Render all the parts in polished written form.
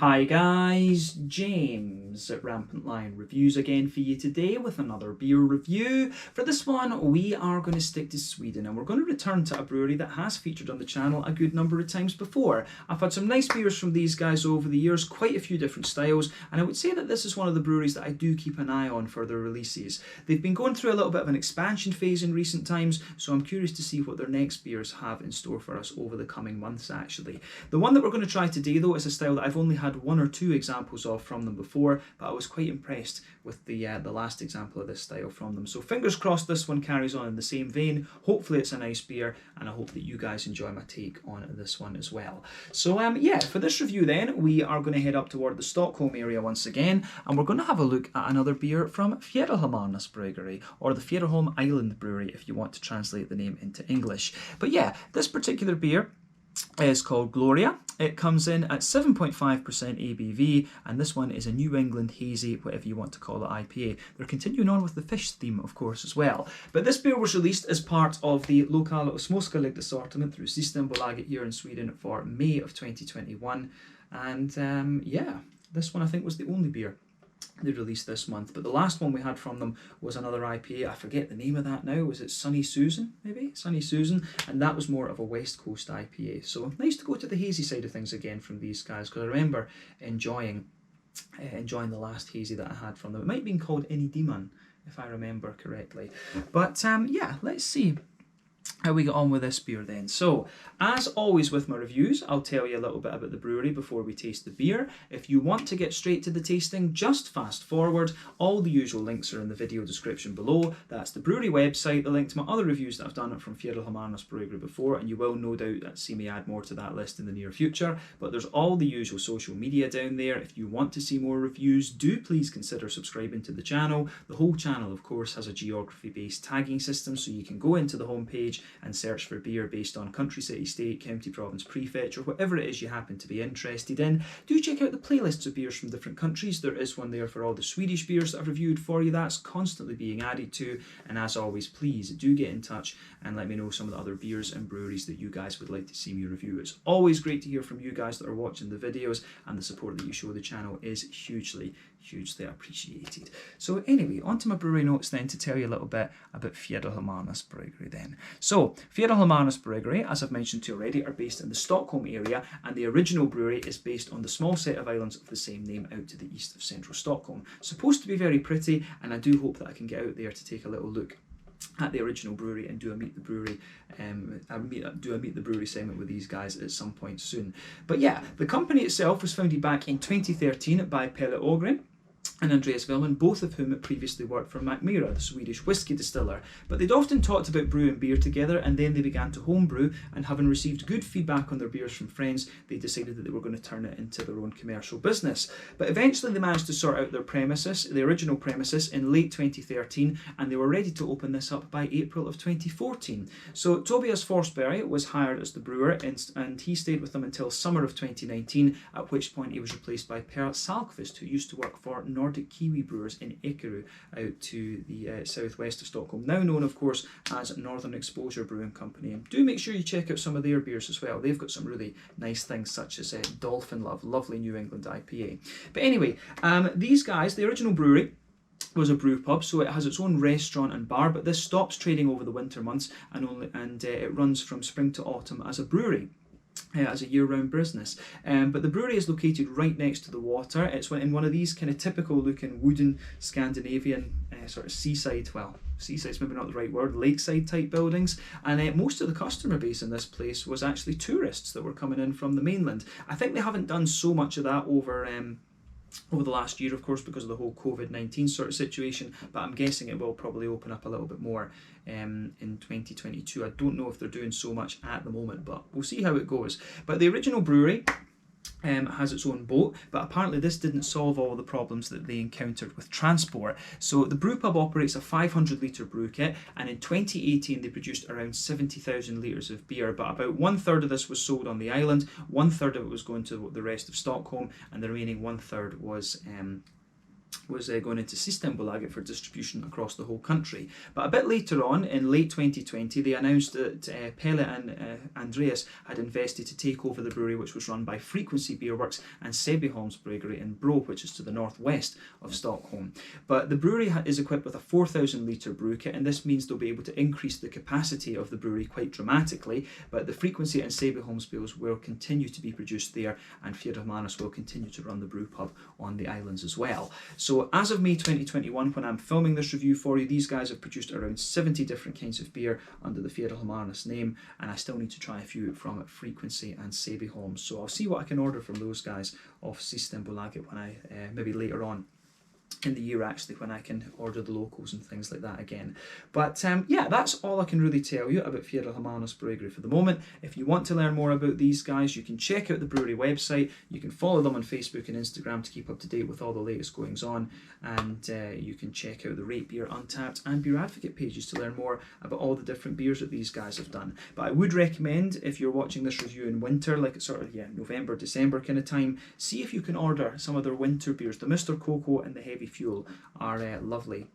Hi guys, James at Rampant Lion Reviews again for you today with another beer review. For this one we are going to stick to Sweden and we're going to return to a brewery that has featured on the channel a good number of times before. I've had some nice beers from these guys over the years, quite a few different styles, and I would say that this is one of the breweries that I do keep an eye on for their releases. They've been going through a little bit of an expansion phase in recent times, so I'm curious to see what their next beers have in store for us over the coming months actually. The one that we're going to try today though is a style that I've only had one or two examples of from them before, but I was quite impressed with the last example of this style from them. So fingers crossed this one carries on in the same vein. Hopefully it's a nice beer, and I hope that you guys enjoy my take on this one as well. So yeah, for this review then, we are going to head up toward the Stockholm area once again, and we're going to have a look at another beer from Fjäderholmarnas Bryggeri, or the Fjäderholm Island Brewery if you want to translate the name into English. But yeah, this particular beer is called Gloria. It comes in at 7.5% ABV, and this one is a New England hazy, whatever you want to call it, IPA. They're continuing on with the fish theme, of course, as well. But this beer was released as part of the Lokala och Småskaligt assortment through Systembolaget here in Sweden for May of 2021. And yeah, this one I think was the only beer they released this month. But the last one we had from them was another IPA. I forget the name of that now. Was it Sunny Susan, maybe? Sunny Susan. And that was more of a West Coast IPA. So nice to go to the hazy side of things again from these guys, because I remember enjoying the last hazy that I had from them. It might have been called Any Demon, if I remember correctly. But yeah, let's see how we get on with this beer then. So, as always with my reviews, I'll tell you a little bit about the brewery before we taste the beer. If you want to get straight to the tasting, just fast forward. All the usual links are in the video description below. That's the brewery website, the link to my other reviews that I've done from Fjäderholmarnas Bryggeri before, and you will no doubt see me add more to that list in the near future. But there's all the usual social media down there. If you want to see more reviews, do please consider subscribing to the channel. The whole channel, of course, has a geography-based tagging system, so you can go into the homepage and search for beer based on country, city, state, county, province, prefecture, whatever it is you happen to be interested in. Do check out the playlists of beers from different countries. There is one there for all the Swedish beers that I've reviewed for you. That's constantly being added to. And as always, please do get in touch and let me know some of the other beers and breweries that you guys would like to see me review. It's always great to hear from you guys that are watching the videos, and the support that you show the channel is hugely appreciated. So anyway, on to my brewery notes then to tell you a little bit about Fjäderholmarnas Bryggeri then. So Fjäderholmarnas Bryggeri, as I've mentioned to you already, are based in the Stockholm area, and the original brewery is based on the small set of islands of the same name out to the east of central Stockholm. Supposed to be very pretty, and I do hope that I can get out there to take a little look at the original brewery and do a meet the brewery segment with these guys at some point soon. But yeah, the company itself was founded back in 2013 by Pelle Ågren and Andreas Willman, both of whom had previously worked for Mackmyra, the Swedish whiskey distiller. But they'd often talked about brewing beer together, and then they began to homebrew, and having received good feedback on their beers from friends, they decided that they were going to turn it into their own commercial business. But eventually they managed to sort out their premises, the original premises, in late 2013, and they were ready to open this up by April of 2014. So Tobias Forsberg was hired as the brewer, and he stayed with them until summer of 2019, at which point he was replaced by Per Salkvist, who used to work for Nordic Kiwi Brewers in Ekerö out to the southwest of Stockholm, now known of course as Northern Exposure Brewing Company. And do make sure you check out some of their beers as well. They've got some really nice things such as Dolphin Love, lovely New England IPA. But anyway, these guys, the original brewery was a brew pub, so it has its own restaurant and bar, but this stops trading over the winter months and it runs from spring to autumn as a brewery. As a year-round business, but the brewery is located right next to the water. It's in one of these kind of typical looking wooden Scandinavian sort of seaside's maybe not the right word, lakeside type buildings, and most of the customer base in this place was actually tourists that were coming in from the mainland. I think they haven't done so much of that over the last year, of course, because of the whole COVID-19 sort of situation, but I'm guessing it will probably open up a little bit more in 2022. I don't know if they're doing so much at the moment, but we'll see how it goes. But the original brewery has its own boat, but apparently this didn't solve all the problems that they encountered with transport. So the brewpub operates a 500 litre brew kit, and in 2018 they produced around 70,000 litres of beer, but about 1/3 of this was sold on the island, 1/3 of it was going to the rest of Stockholm, and the remaining 1/3 was was going into Systembolaget for distribution across the whole country. But a bit later on, in late 2020, they announced that Pelle and Andreas had invested to take over the brewery, which was run by Frequency Beerworks and Fjäderholmarnas Bryggeri in Bro, which is to the northwest of Stockholm. But the brewery is equipped with a 4,000 litre brew kit, and this means they'll be able to increase the capacity of the brewery quite dramatically. But the Frequency and Fjäderholmarnas beers will continue to be produced there, and Fjäderholmarnas will continue to run the brew pub on the islands as well. So as of May 2021, when I'm filming this review for you, these guys have produced around 70 different kinds of beer under the Fjäderholmarnas name, and I still need to try a few from Frequency and Fjäderholm. So I'll see what I can order from those guys off Systembolaget when I, maybe later on in the year actually, when I can order the locals and things like that again. But yeah, that's all I can really tell you about Fjäderholmarnas Bryggeri for the moment. If you want to learn more about these guys, you can check out the brewery website. You can follow them on Facebook and Instagram to keep up to date with all the latest goings on, and you can check out the Rate Beer, Untappd and Beer Advocate pages to learn more about all the different beers that these guys have done. But I would recommend, if you're watching this review in winter, like sort of November, December kind of time, see if you can order some of their winter beers. The Mr. Cocoa and the Heavy Fuel are lovely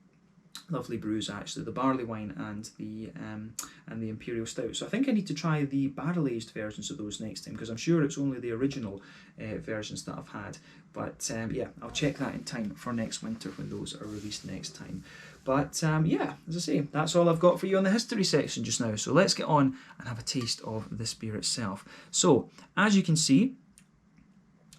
brews actually, the barley wine and the imperial stout. So I think I need to try the barrel aged versions of those next time, because I'm sure it's only the original versions that I've had. But yeah, I'll check that in time for next winter when those are released next time. But yeah, as I say, that's all I've got for you on the history section just now. So let's get on and have a taste of this beer itself. So as you can see,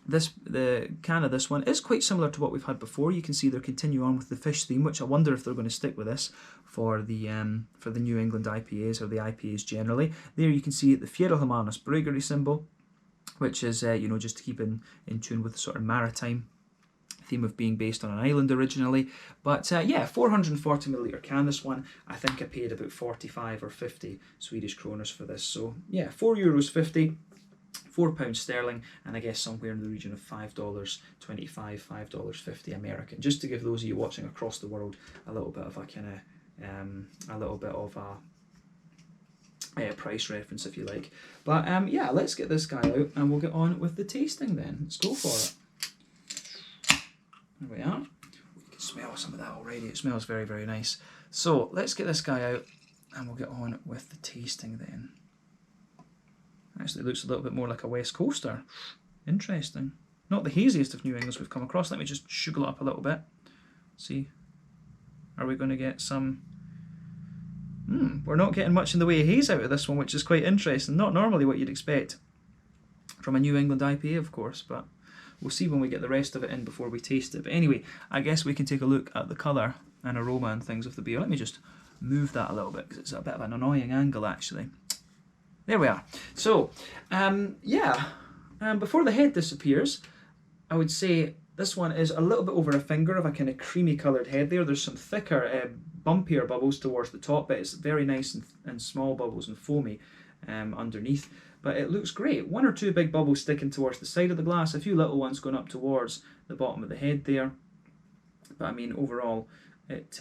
the can of this one is quite similar to what we've had before. You can see they're continuing on with the fish theme, which I wonder if they're going to stick with this for the New England IPAs, or the IPAs generally. There you can see the Fjäderholmarnas Bryggeri symbol, which is you know, just to keep in tune with the sort of maritime theme of being based on an island originally. But yeah, 440ml can, this one. I think I paid about 45 or 50 Swedish kroners for this. So yeah, €4.50. £4 sterling, and I guess somewhere in the region of $5.25, $5.50 American, just to give those of you watching across the world a little bit of a kind of a price reference, if you like. But yeah, let's get this guy out and we'll get on with the tasting then. Let's go for it. There we are. You can smell some of that already. It smells very, very nice. So let's get this guy out and we'll get on with the tasting then. Actually, it looks a little bit more like a West Coaster. Interesting. Not the haziest of New Englands we've come across. Let me just sugar it up a little bit. See, are we going to get some... we're not getting much in the way of haze out of this one, which is quite interesting. Not normally what you'd expect from a New England IPA, of course, but we'll see when we get the rest of it in before we taste it. But anyway, I guess we can take a look at the colour and aroma and things of the beer. Let me just move that a little bit, because it's a bit of an annoying angle, actually. There we are. So, yeah, before the head disappears, I would say this one is a little bit over a finger of a kind of creamy coloured head there. There's some thicker, bumpier bubbles towards the top, but it's very nice and small bubbles and foamy underneath. But it looks great. One or two big bubbles sticking towards the side of the glass, a few little ones going up towards the bottom of the head there. But I mean, overall, it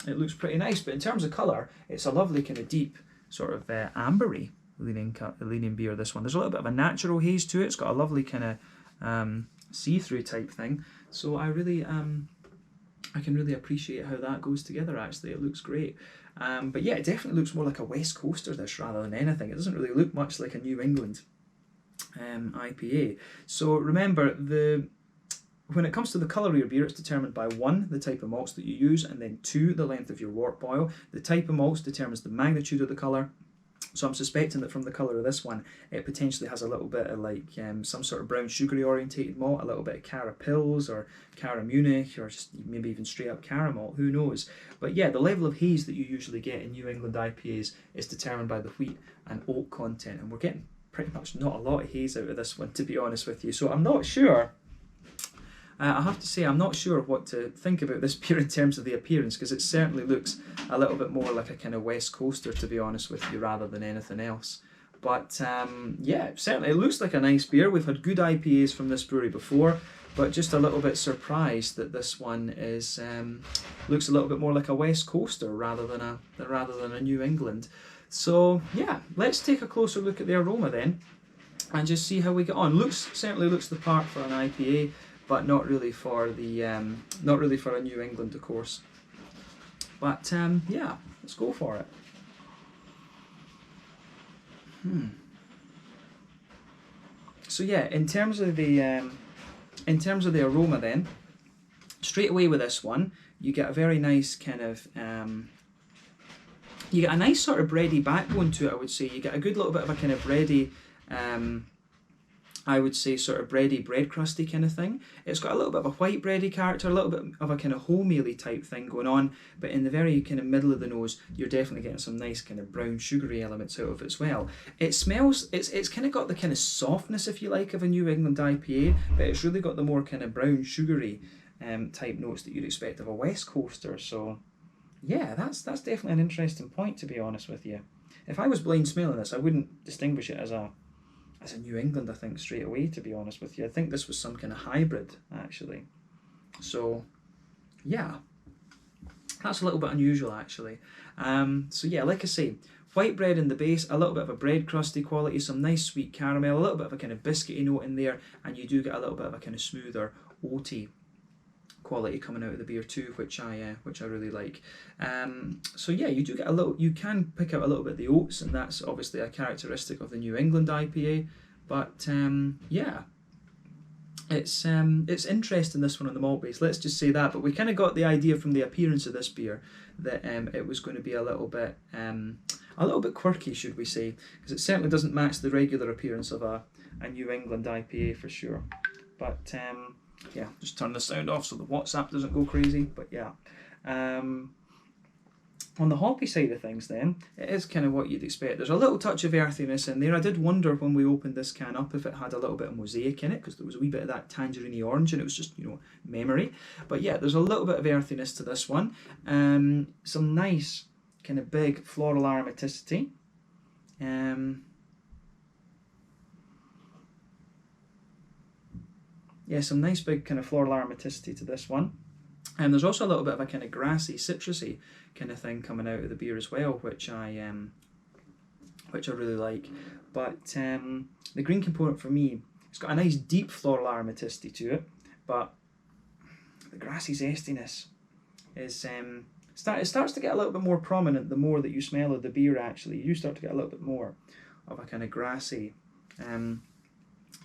looks pretty nice. But in terms of colour, it's a lovely kind of deep, sort of ambery leaning beer, this one. There's a little bit of a natural haze to it. It's got a lovely kind of see-through type thing. So I really, I can really appreciate how that goes together, actually. It looks great. But yeah, it definitely looks more like a West Coaster, this, rather than anything. It doesn't really look much like a New England IPA. So remember, when it comes to the colour of your beer, it's determined by 1, the type of malts that you use, and then 2, the length of your wort boil. The type of malts determines the magnitude of the colour. So I'm suspecting that from the colour of this one, it potentially has a little bit of like some sort of brown sugary orientated malt, a little bit of Cara Pils or Cara Munich, or just maybe even straight up Cara malt, who knows. But yeah, the level of haze that you usually get in New England IPAs is determined by the wheat and oak content, and we're getting pretty much not a lot of haze out of this one, to be honest with you. So I'm not sure. I have to say, I'm not sure what to think about this beer in terms of the appearance, because it certainly looks a little bit more like a kind of West Coaster, to be honest with you, rather than anything else. But yeah, certainly it looks like a nice beer. We've had good IPAs from this brewery before, but just a little bit surprised that this one is looks a little bit more like a West Coaster rather than a New England. So yeah, let's take a closer look at the aroma then, and just see how we get on. Certainly looks the part for an IPA. but not really for the not really for a New England, of course. But yeah, let's go for it. So yeah, in terms of the aroma, then straight away with this one, you get a very nice kind of you get a nice sort of bready backbone to it. I would say you get a good little bit of a kind of bready, I would say sort of bready, bread crusty kind of thing. It's got a little bit of a white bready character, a little bit of a kind of wholemealy type thing going on, but in the very kind of middle of the nose, you're definitely getting some nice kind of brown sugary elements out of it as well. It smells, it's kind of got the kind of softness, if you like, of a New England IPA, but it's really got the more kind of brown sugary type notes that you'd expect of a West Coaster. So yeah, that's definitely an interesting point, to be honest with you. If I was blind smelling this, I wouldn't distinguish it as a New England, I think, straight away, to be honest with you. I think this was some kind of hybrid, actually. So, yeah, that's a little bit unusual, actually. So, yeah, like I say, white bread in the base, a little bit of a bread crusty quality, some nice sweet caramel, a little bit of a kind of biscuity note in there, and you do get a little bit of a kind of smoother, oaty quality coming out of the beer too, which I really like. So yeah, you do get a little, you can pick out a little bit of the oats, and that's obviously a characteristic of the New England IPA. But yeah, it's interesting, this one on the malt base. Let's just say that. But we kind of got the idea from the appearance of this beer that it was going to be a little bit quirky, should we say? Because it certainly doesn't match the regular appearance of a New England IPA for sure. But yeah, just turn the sound off so the WhatsApp doesn't go crazy. But yeah, on the hoppy side of things, then it is kind of what you'd expect. There's a little touch of earthiness in there. I did wonder when we opened this can up if it had a little bit of mosaic in it, because there was a wee bit of that tangerine orange, and it was just, you know, memory. But yeah, there's a little bit of earthiness to this one. Some nice kind of big floral aromaticity. Yeah, some nice big kind of floral aromaticity to this one. And there's also a little bit of a kind of grassy, citrusy kind of thing coming out of the beer as well, which I really like. But the green component for me, it's got a nice deep floral aromaticity to it, but the grassy zestiness is it starts to get a little bit more prominent the more that you smell of the beer. Actually, you start to get a little bit more of a kind of grassy,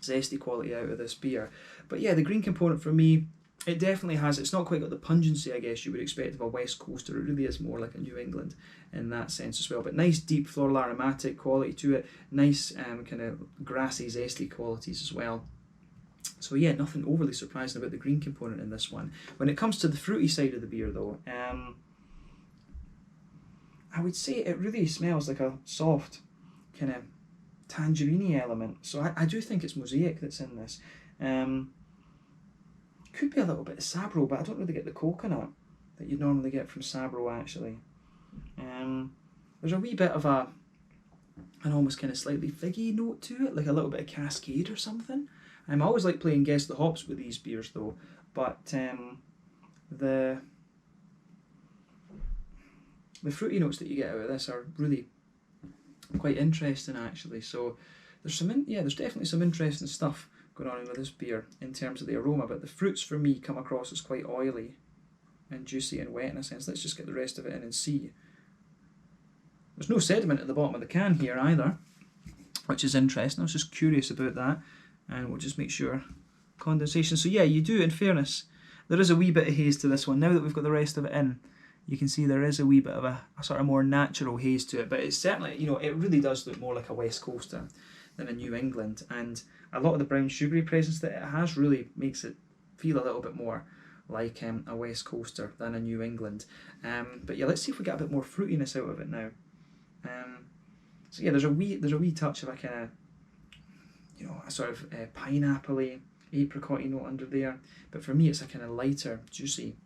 zesty quality out of this beer. But yeah, the green component for me, it definitely has, it's not quite got the pungency, I guess, you would expect of a West Coaster. It really is more like a New England in that sense as well. But nice deep floral aromatic quality to it, nice kind of grassy, zesty qualities as well. So yeah, nothing overly surprising about the green component in this one. When it comes to the fruity side of the beer though, I would say it really smells like a soft kind of tangerine element. So I do think it's mosaic that's in this. Could be a little bit of Sabro, but I don't really get the coconut that you'd normally get from Sabro, actually. There's a wee bit of an almost kind of slightly figgy note to it, like a little bit of Cascade or something. I always like playing Guess the Hops with these beers though, but the fruity notes that you get out of this are really quite interesting, actually. So there's there's definitely some interesting stuff going on with this beer in terms of the aroma, but the fruits for me come across as quite oily and juicy and wet in a sense. Let's just get the rest of it in and see. There's no sediment at the bottom of the can here either, which is interesting. I was just curious about that, and we'll just make sure. Condensation. So yeah, you do, in fairness, there is a wee bit of haze to this one. Now that we've got the rest of it in, you can see there is a wee bit of a sort of more natural haze to it, but it's certainly, you know, it really does look more like a West Coaster than a New England, and a lot of the brown sugary presence that it has really makes it feel a little bit more like a West Coaster than a New England. But yeah, let's see if we get a bit more fruitiness out of it now. So yeah, there's a wee touch of a kind of, you know, a sort of pineapple-y, apricot-y note under there, but for me it's a kind of lighter, juicy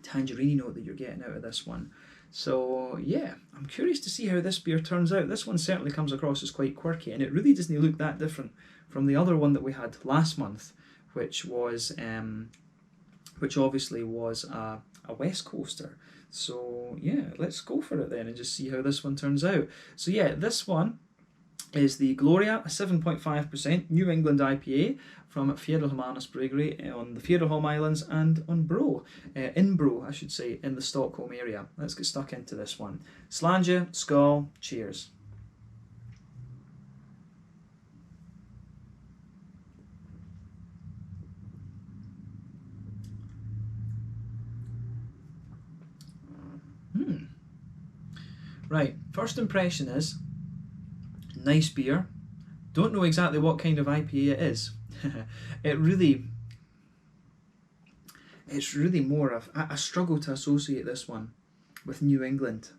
tangerine note that you're getting out of this one. So yeah, I'm curious to see how this beer turns out. This one certainly comes across as quite quirky, and it really doesn't look that different from the other one that we had last month, which was which obviously was a West Coaster. So yeah, let's go for it then and just see how this one turns out. So yeah, this one is the Gloria, a 7.5% New England IPA from Fjäderholmarnas Bryggeri on the Fjäderholm Islands and on Inbro, I should say, in the Stockholm area. Let's get stuck into this one. Slange, skål, cheers. Right, first impression is nice beer. Don't know exactly what kind of IPA it is. It's really more of, I struggle to associate this one with New England.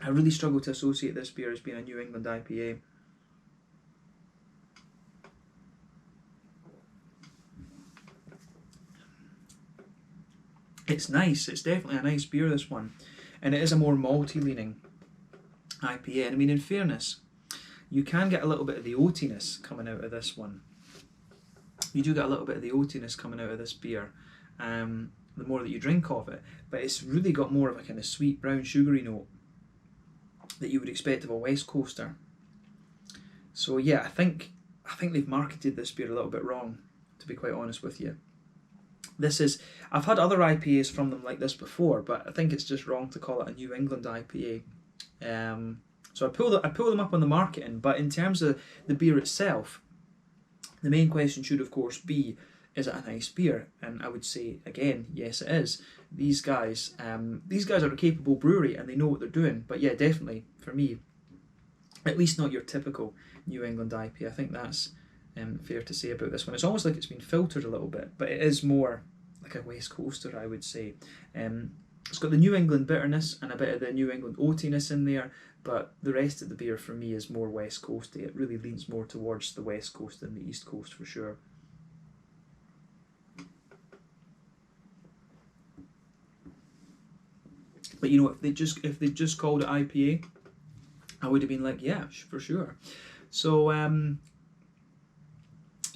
I really struggle to associate this beer as being a New England IPA. It's nice, it's definitely a nice beer, this one. And it is a more malty leaning IPA. And I mean, in fairness, you can get a little bit of the oatiness coming out of this one. You do get a little bit of the oatiness coming out of this beer, the more that you drink of it. But it's really got more of a kind of sweet, brown, sugary note that you would expect of a West Coaster. So yeah, I think they've marketed this beer a little bit wrong, to be quite honest with you. I've had other IPAs from them like this before, but I think it's just wrong to call it a New England IPA. So I pull them up on the marketing, but in terms of the beer itself, the main question should of course be, is it a nice beer? And I would say again, yes it is. These guys are a capable brewery and they know what they're doing. But yeah, definitely for me, at least not your typical New England IPA. I think that's fair to say about this one. It's almost like it's been filtered a little bit, but it is more like a West Coaster, I would say. It's got the New England bitterness and a bit of the New England oatiness in there, but the rest of the beer for me is more West Coasty. It really leans more towards the West Coast than the East Coast for sure. But you know, if they just called it IPA, I would have been like, yeah, for sure. So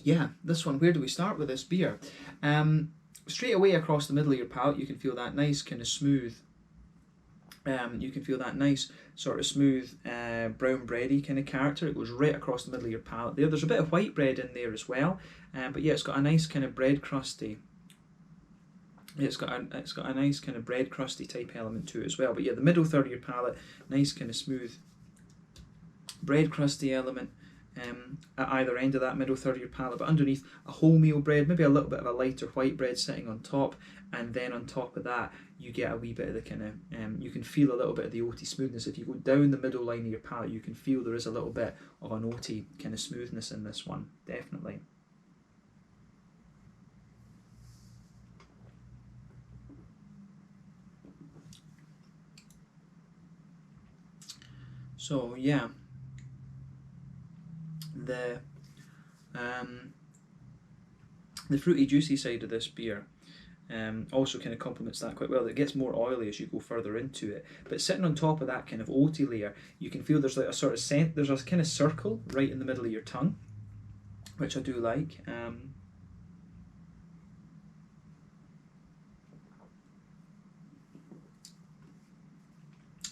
yeah, this one, where do we start with this beer? Straight away across the middle of your palate, you can feel that nice kind of smooth, you can feel that nice sort of smooth brown bready kind of character. It goes right across the middle of your palate there. There's a bit of white bread in there as well, but yeah, it's got a nice kind of bread crusty. It's got a nice kind of bread crusty type element to it as well. But yeah, the middle third of your palate, nice kind of smooth bread crusty element at either end of that middle third of your palate, but underneath a wholemeal bread, maybe a little bit of a lighter white bread sitting on top, and then on top of that you get a wee bit of the kind of, you can feel a little bit of the oaty smoothness. If you go down the middle line of your palate, you can feel there is a little bit of an oaty kind of smoothness in this one, definitely. So yeah, the fruity juicy side of this beer also kind of complements that quite well. It gets more oily as you go further into it, but sitting on top of that kind of oaty layer, you can feel there's like a sort of scent, there's a kind of circle right in the middle of your tongue, which I do like.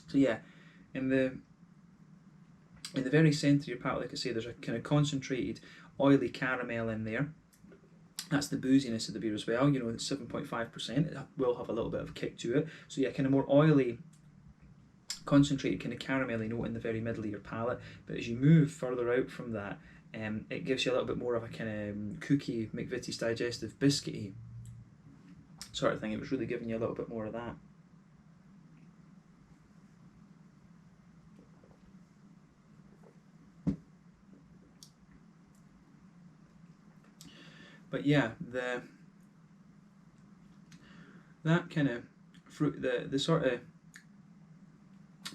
So yeah, in the very centre of your palate, like I say, there's a kind of concentrated oily caramel in there. That's the booziness of the beer as well. You know, it's 7.5%. It will have a little bit of a kick to it. So yeah, kind of more oily, concentrated kind of caramelly note in the very middle of your palate. But as you move further out from that, it gives you a little bit more of a kind of cookie, McVitie's digestive biscuity sort of thing. It was really giving you a little bit more of that. But yeah, that kind of fruit, the sort of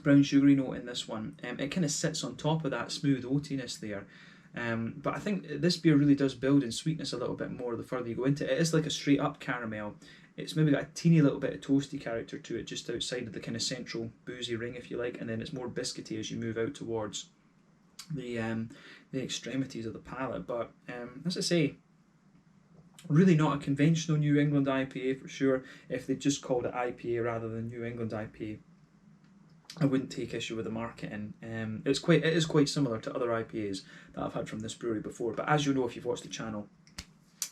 brown sugary note in this one, it kind of sits on top of that smooth oatiness there. But I think this beer really does build in sweetness a little bit more the further you go into it. It is like a straight up caramel. It's maybe got a teeny little bit of toasty character to it just outside of the kind of central boozy ring, if you like, and then it's more biscuity as you move out towards the extremities of the palate. But as I say, really not a conventional New England IPA for sure. If they just called it IPA rather than New England IPA, I wouldn't take issue with the marketing. It is quite similar to other IPAs that I've had from this brewery before. But as you know, if you've watched the channel,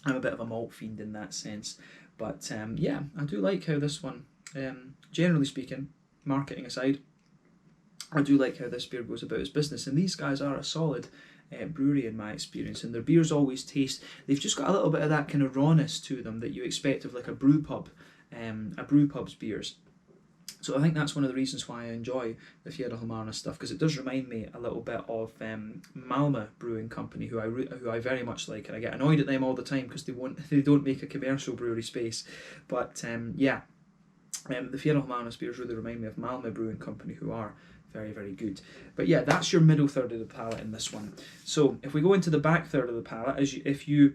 I'm a bit of a malt fiend in that sense. But yeah, I do like how this one, generally speaking, marketing aside, I do like how this beer goes about its business. And these guys are a solid brewery in my experience, and their beers always taste, they've just got a little bit of that kind of rawness to them that you expect of like a brew pub, a brew pub's beers. So I think that's one of the reasons why I enjoy the Fjäderholmarnas stuff, because it does remind me a little bit of Malmö Brewing Company, who I very much like, and I get annoyed at them all the time because they don't make a commercial brewery space. But yeah, the Fjäderholmarnas beers really remind me of Malmö Brewing Company, who are very, very good. But yeah, that's your middle third of the palate in this one. So if we go into the back third of the palate, if you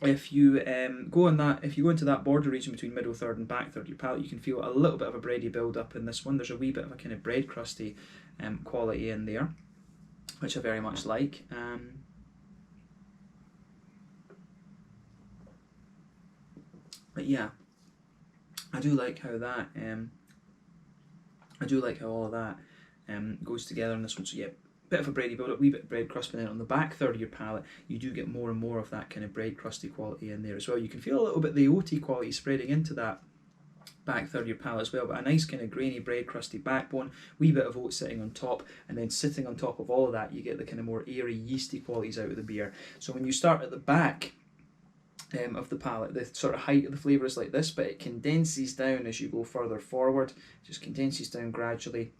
go into that border region between middle third and back third of your palate, you can feel a little bit of a bready build up in this one. There's a wee bit of a kind of bread crusty quality in there, which I very much like. But yeah, I do like how that all of that goes together in this one. So yeah, bit of a bready build up, wee bit of bread crust, but then on the back third of your palate, you do get more and more of that kind of bread crusty quality in there as well. You can feel a little bit of the oaty quality spreading into that back third of your palate as well, but a nice kind of grainy bread crusty backbone, wee bit of oat sitting on top, and then sitting on top of all of that, you get the kind of more airy, yeasty qualities out of the beer. So when you start at the back of the palate, the sort of height of the flavour is like this, but it condenses down as you go further forward, just condenses down gradually.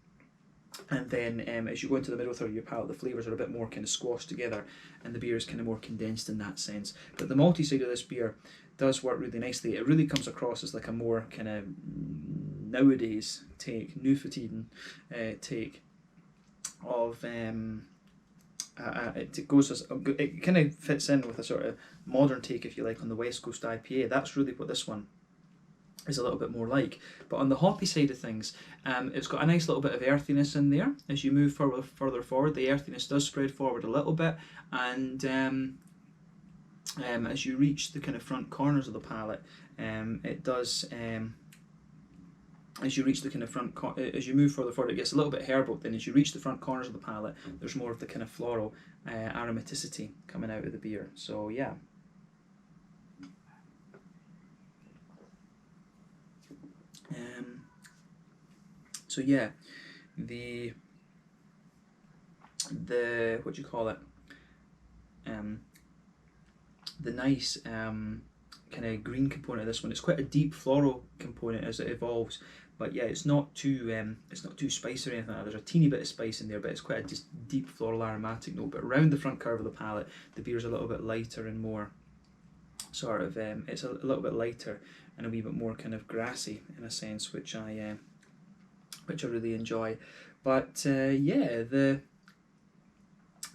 And then as you go into the middle third of your palate, the flavours are a bit more kind of squashed together, and the beer is kind of more condensed in that sense. But the malty side of this beer does work really nicely. It really comes across as like a more kind of nowadays take, newfoundland take of it kind of fits in with a sort of modern take, if you like, on the West Coast IPA. That's really what this one is a little bit more like. But on the hoppy side of things, it's got a nice little bit of earthiness in there. As you move further forward, the earthiness does spread forward a little bit, and as you reach the kind of front corners of the palate, it does. As you reach the kind of as you move further forward, it gets a little bit herbal. Then as you reach the front corners of the palate, there's more of the kind of floral aromaticity coming out of the beer. So yeah. So yeah, the what do you call it? The nice kind of green component of this one. It's quite a deep floral component as it evolves, but yeah, it's not too spicy or anything like that. There's a teeny bit of spice in there, but it's quite a just deep floral aromatic note. But around the front curve of the palate, the beer's a little bit lighter and more sort of it's a little bit lighter and a wee bit more kind of grassy in a sense, which I really enjoy. But yeah, the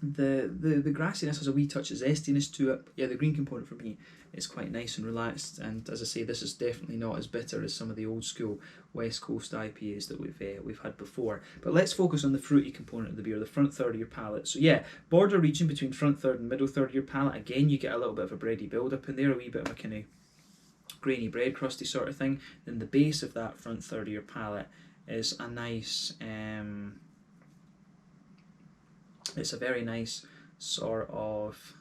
grassiness has a wee touch of zestiness to it. But yeah, the green component for me is quite nice and relaxed, and as I say, this is definitely not as bitter as some of the old school West Coast IPAs that we've had before. But let's focus on the fruity component of the beer, the front third of your palate. So yeah, border region between front third and middle third of your palate. Again, you get a little bit of a bready build up in there, a wee bit of a kind of grainy bread crusty sort of thing. Then the base of that front third of your palate is a nice it's a very nice sort of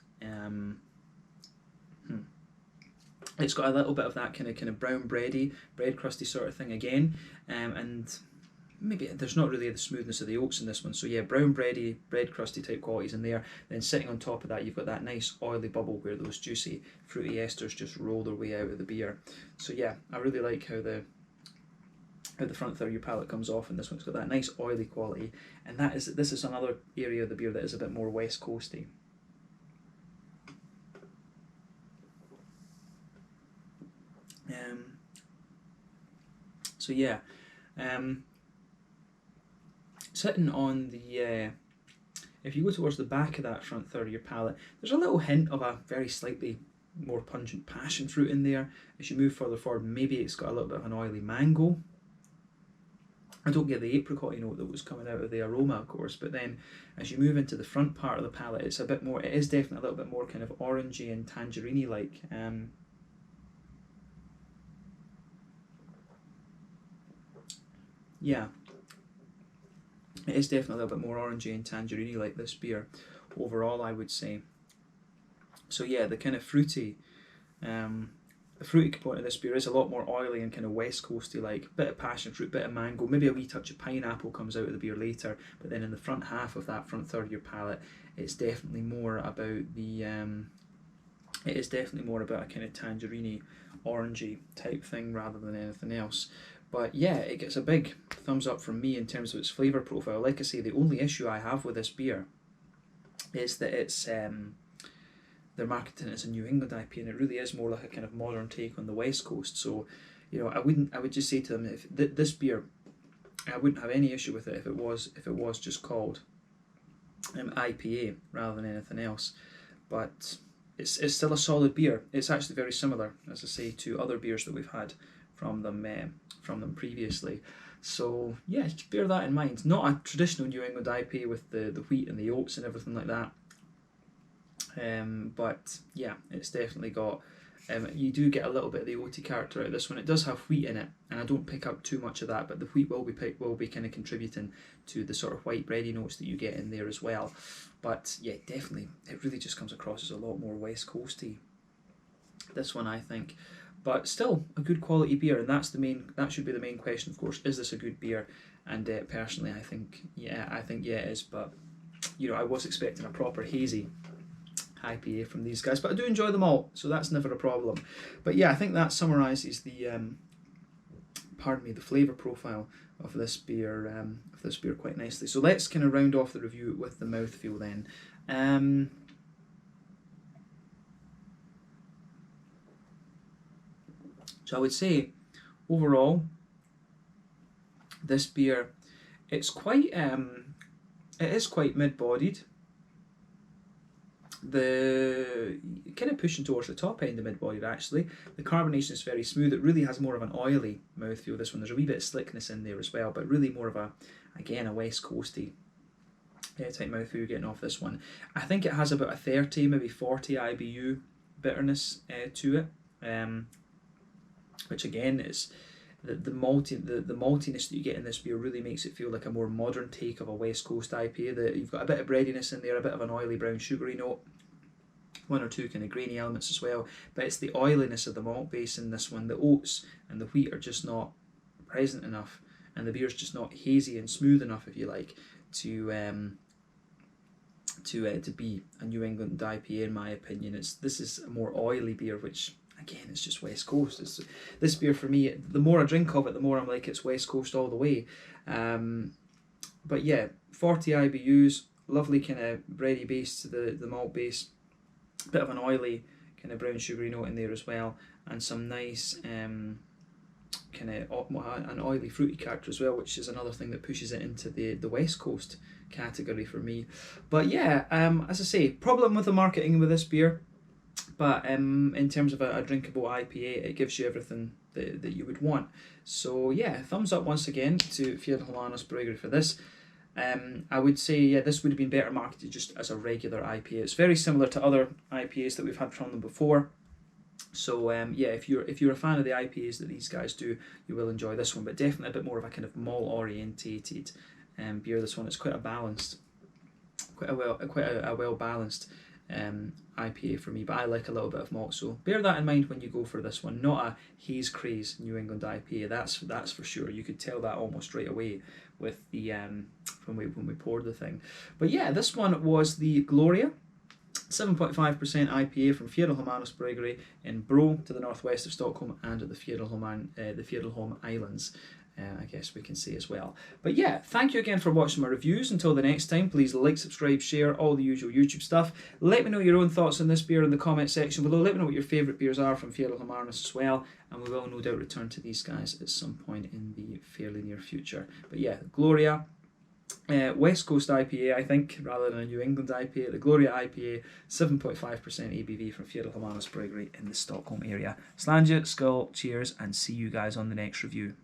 it's got a little bit of that kind of brown bread crusty sort of thing again, and maybe there's not really the smoothness of the oats in this one. So yeah, brown bread crusty type qualities in there. Then sitting on top of that, you've got that nice oily bubble where those juicy fruity esters just roll their way out of the beer. So yeah, I really like how the front third of your palate comes off, and this one's got that nice oily quality. And this is another area of the beer that is a bit more West Coasty. So yeah, sitting on the if you go towards the back of that front third of your palate, there's a little hint of a very slightly more pungent passion fruit in there. As you move further forward, maybe it's got a little bit of an oily mango. I don't get the apricot note that was coming out of the aroma, of course, but then as you move into the front part of the palate, it's a bit more, it is definitely a little bit more kind of orangey and tangerine like. Yeah. It is definitely a little bit more orangey and tangerine like this beer overall, I would say. So yeah, the kind of fruity, the fruity component of this beer is a lot more oily and kind of West Coasty like. Bit of passion fruit, bit of mango, maybe a wee touch of pineapple comes out of the beer later. But then in the front half of that front third of your palate, it's definitely more about the. It is definitely more about a kind of tangerine, orangey type thing rather than anything else. But yeah, it gets a big thumbs up from me in terms of its flavour profile. Like I say, the only issue I have with this beer is that it's they're marketing it as a New England IPA, and it really is more like a kind of modern take on the West Coast. So, you know, I would just say to them, if this beer, I wouldn't have any issue with it if it was just called IPA rather than anything else. But it's still a solid beer. It's actually very similar, as I say, to other beers that we've had from them previously. So yeah, bear that in mind. Not a traditional New England IPA with the wheat and the oats and everything like that. But yeah, it's definitely got. You do get a little bit of the oaty character out of this one. It does have wheat in it, and I don't pick up too much of that. But the wheat will be kind of contributing to the sort of white bready notes that you get in there as well. But yeah, definitely, it really just comes across as a lot more West Coasty. This one, I think. But still a good quality beer, and that should be the main question, of course. Is this a good beer? And personally, I think yeah, it is. But you know, I was expecting a proper hazy IPA from these guys, but I do enjoy them all, so that's never a problem. But yeah, I think that summarises the the flavour profile of this beer quite nicely. So let's kind of round off the review with the mouthfeel then. So I would say, overall, this beer, it is quite mid-bodied. The kind of pushing towards the top end of mid-bodied actually. The carbonation is very smooth. It really has more of an oily mouthfeel. This one, there's a wee bit of slickness in there as well, but really more of a West Coasty type mouthfeel you're getting off this one. I think it has about a 30, maybe 40 IBU bitterness to it. Which again is the maltiness that you get in this beer really makes it feel like a more modern take of a West Coast IPA. That you've got a bit of breadiness in there, a bit of an oily brown sugary note, one or two kind of grainy elements as well. But it's the oiliness of the malt base in this one. The oats and the wheat are just not present enough, and the beer's just not hazy and smooth enough, if you like, to be a New England IPA in my opinion. This is a more oily beer, which again, it's just West Coast. This beer for me, the more I drink of it, the more I'm like, it's West Coast all the way. But yeah, 40 IBUs, lovely kind of bready base to the malt base, bit of an oily kind of brown sugary note in there as well, and some nice kind of an oily fruity character as well, which is another thing that pushes it into the West Coast category for me. But yeah, as I say, problem with the marketing with this beer. But in terms of a drinkable IPA, it gives you everything that you would want. So yeah, thumbs up once again to Fjäderholmarnas Bryggeri for this. I would say, yeah, this would have been better marketed just as a regular IPA. It's very similar to other IPAs that we've had from them before. So yeah, if you're a fan of the IPAs that these guys do, you will enjoy this one. But definitely a bit more of a kind of malt orientated beer. This one, it's quite a well balanced IPA for me, but I like a little bit of malt, so bear that in mind when you go for this one. Not a haze craze New England IPA, that's for sure. You could tell that almost straight away with the when we poured the thing. But yeah, this one was the Gloria, 7.5% IPA from Fjäderholmarnas Bryggeri in Bro, to the northwest of Stockholm, and at the Fjäderholm Islands, I guess we can say as well. But yeah, thank you again for watching my reviews. Until the next time, please like, subscribe, share, all the usual YouTube stuff. Let me know your own thoughts on this beer in the comment section below. Let me know what your favourite beers are from Fjäderholmarnas as well, and we will no doubt return to these guys at some point in the fairly near future. But yeah, Gloria, West Coast IPA, I think, rather than a New England IPA. The Gloria IPA, 7.5% ABV from Fjäderholmarnas Bryggeri in the Stockholm area. Slange, skull, cheers, and see you guys on the next review.